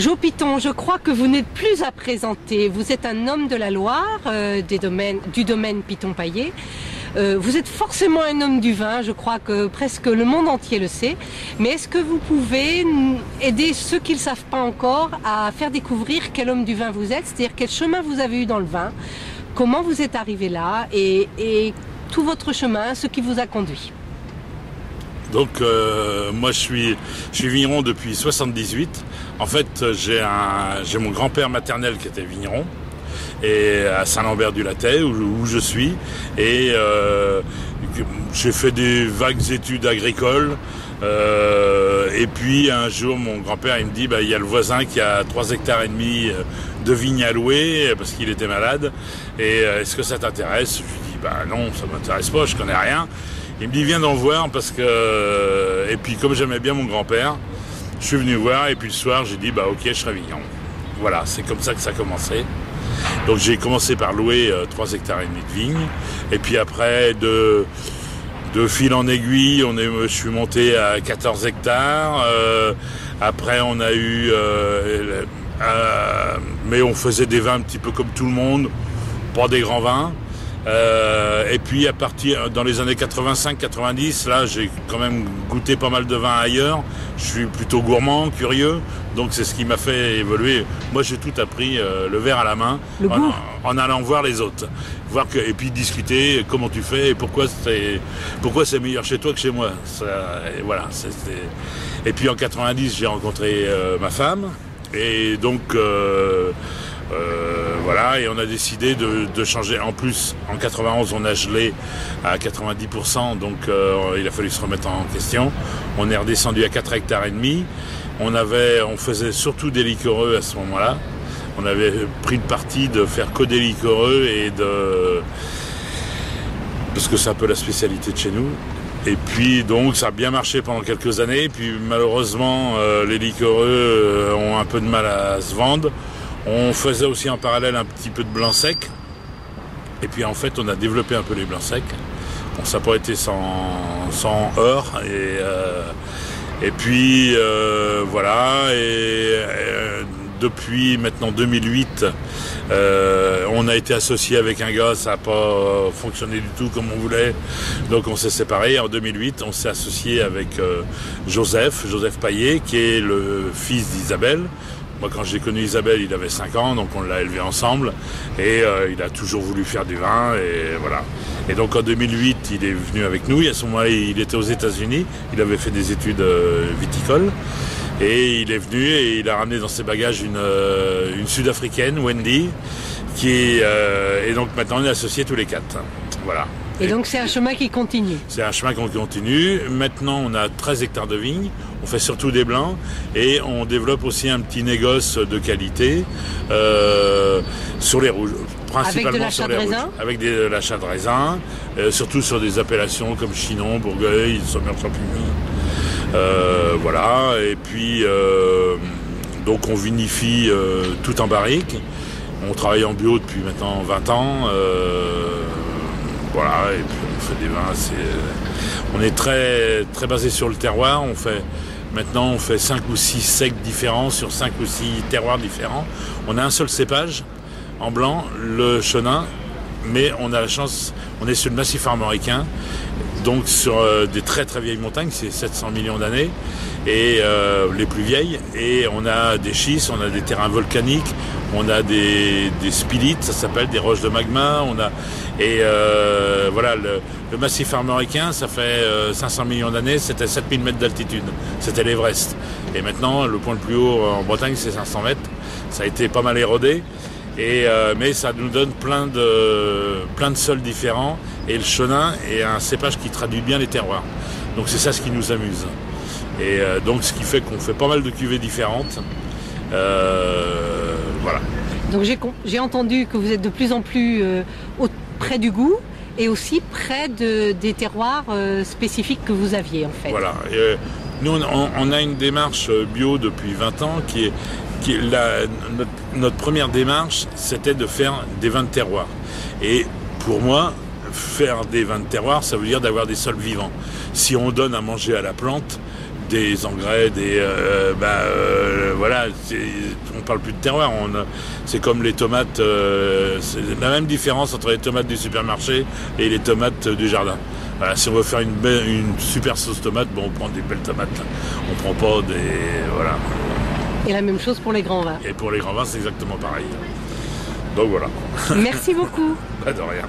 Jo Piton, je crois que vous n'êtes plus à présenter. Vous êtes un homme de la Loire, du domaine Piton-Paillé. Vous êtes forcément un homme du vin, je crois que presque le monde entier le sait. Mais est-ce que vous pouvez aider ceux qui ne le savent pas encore à faire découvrir quel homme du vin vous êtes, c'est-à-dire quel chemin vous avez eu dans le vin, comment vous êtes arrivé là et tout votre chemin, ce qui vous a conduit? Donc moi je suis vigneron depuis 78. En fait j'ai mon grand-père maternel qui était vigneron et à Saint-Lambert-du-Lattay où je suis et j'ai fait des vagues études agricoles et puis un jour mon grand-père il me dit il y a le voisin qui a 3,5 hectares de vignes à louer parce qu'il était malade et est-ce que ça t'intéresse? Je lui dis non, ça m'intéresse pas, je connais rien. Il me dit viens d'en voir parce que... Et puis comme j'aimais bien mon grand-père, je suis venu voir et puis le soir j'ai dit ok je serai vigneron. Voilà, c'est comme ça que ça a commencé. Donc j'ai commencé par louer 3,5 hectares de vignes. Et puis après de fil en aiguille, je suis monté à 14 hectares. Après on a eu... mais on faisait des vins un petit peu comme tout le monde, pas des grands vins. Et puis à partir dans les années 85-90, là j'ai quand même goûté pas mal de vins ailleurs. Je suis plutôt gourmand, curieux, donc c'est ce qui m'a fait évoluer. Moi j'ai tout appris le verre à la main, en allant voir les autres, et puis discuter comment tu fais et pourquoi c'est meilleur chez toi que chez moi. Et voilà. Et puis en 90 j'ai rencontré ma femme et donc voilà, et on a décidé de changer. En plus, en 91, on a gelé à 90%, donc il a fallu se remettre en question. On est redescendu à 4,5 hectares. On faisait surtout des liquoreux à ce moment-là. On avait pris le parti de faire que des liquoreux parce que c'est un peu la spécialité de chez nous. Et puis donc ça a bien marché pendant quelques années. Puis malheureusement, les liquoreux ont un peu de mal à se vendre. On faisait aussi en parallèle un petit peu de blanc sec. Et puis en fait, on a développé un peu les blancs secs. Bon, ça n'a pas été sans heurts. Et puis voilà. Et depuis maintenant 2008, on a été associé avec un gars. Ça n'a pas fonctionné du tout comme on voulait. Donc on s'est séparés. En 2008, on s'est associé avec Joseph Paillé, qui est le fils d'Isabelle. Moi, quand j'ai connu Isabelle, il avait 5 ans, donc on l'a élevé ensemble. Et il a toujours voulu faire du vin, et voilà. Et donc en 2008, il est venu avec nous. Et à ce moment-là, il était aux États-Unis. Il avait fait des études viticoles. Et il est venu et il a ramené dans ses bagages une Sud-Africaine, Wendy, et donc maintenant on est associés tous les 4. Voilà. Et donc c'est un chemin qui continue. C'est un chemin qui continue. Maintenant on a 13 hectares de vignes, on fait surtout des blancs et on développe aussi un petit négoce de qualité sur les rouges. Principalement sur les rouges. Avec de l'achat de raisin, surtout sur des appellations comme Chinon, Bourgueil, Saumur-Champigny. Voilà, et puis donc on vinifie tout en barrique. On travaille en bio depuis maintenant 20 ans. Voilà, et puis on fait des vins. On est très, très basé sur le terroir. Maintenant on fait 5 ou 6 secs différents sur 5 ou 6 terroirs différents. On a un seul cépage en blanc, le chenin, mais on a la chance, on est sur le massif armoricain, donc sur des très très vieilles montagnes, c'est 700 millions d'années, et les plus vieilles, et on a des schistes, on a des terrains volcaniques, on a des spilites, ça s'appelle des roches de magma, voilà, le massif armoricain, ça fait 500 millions d'années, c'était 7000 mètres d'altitude, c'était l'Everest, et maintenant le point le plus haut en Bretagne c'est 500 mètres, ça a été pas mal érodé, mais ça nous donne plein de sols différents, et le chenin est un cépage qui traduit bien les terroirs. Donc c'est ça ce qui nous amuse. Et donc ce qui fait qu'on fait pas mal de cuvées différentes. Voilà. Donc j'ai entendu que vous êtes de plus en plus près du goût et aussi près des terroirs spécifiques que vous aviez en fait. Voilà. Nous on a une démarche bio depuis 20 ans notre première démarche, c'était de faire des vins de terroir. Et pour moi, faire des vins de terroir, ça veut dire d'avoir des sols vivants. Si on donne à manger à la plante, des engrais, voilà, on parle plus de terroir. C'est comme les tomates, c'est la même différence entre les tomates du supermarché et les tomates du jardin. Voilà, si on veut faire une super sauce tomate, bon, on prend des belles tomates. On prend pas des... Voilà. Et la même chose pour les grands vins. Et pour les grands vins, c'est exactement pareil. Donc voilà. Merci beaucoup. Pas de rien.